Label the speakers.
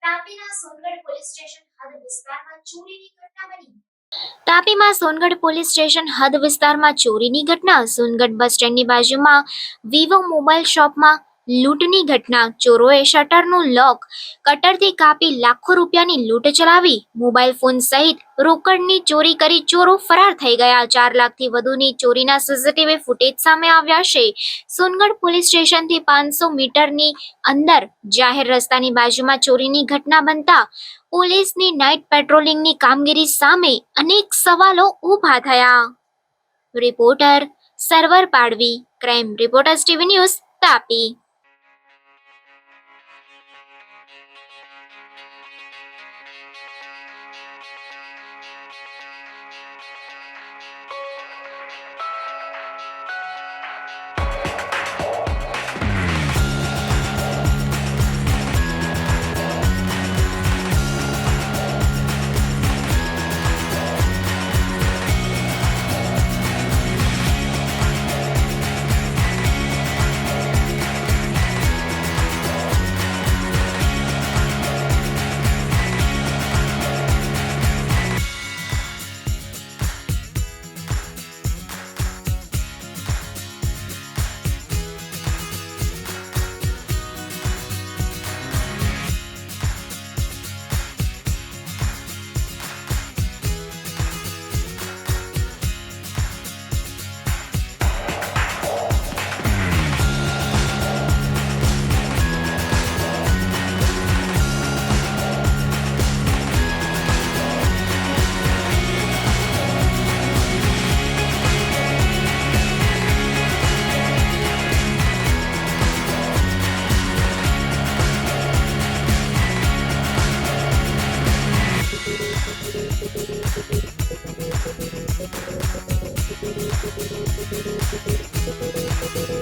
Speaker 1: તાપીના Songadh police station હદ વિસ્તારમાં ચોરીની ઘટના બની. તાપીમાં સોનગઢ પોલીસ સ્ટેશન હદ વિસ્તારમાં ચોરીની ઘટના. સોનગઢ બસ સ્ટેન્ડની બાજુમાં વિવો મોબાઈલ શોપમાં લૂંટની ઘટના. ચોરોએ શટરનું લોક કટરથી કાપી લાખો રૂપિયાની લૂંટ ચલાવી. મોબાઈલ ફોન સહિત રોકડની ચોરી કરી ચોરો ફરાર થઈ ગયા. 4 લાખથી વધુની ચોરીના સીસીટીવી ફૂટેજ સામે આવ્યા છે. સોનગઢ પોલીસ સ્ટેશનથી 500 મીટરની અંદર જાહેર રસ્તાની બાજુમાં ચોરીની ઘટના બનતા પોલીસની નાઇટ પેટ્રોલિંગની કામગીરી સામે અનેક સવાલો ઊભા થયા. રિપોર્ટર સરવર પાડવી, crime reporters TV news, Tapi.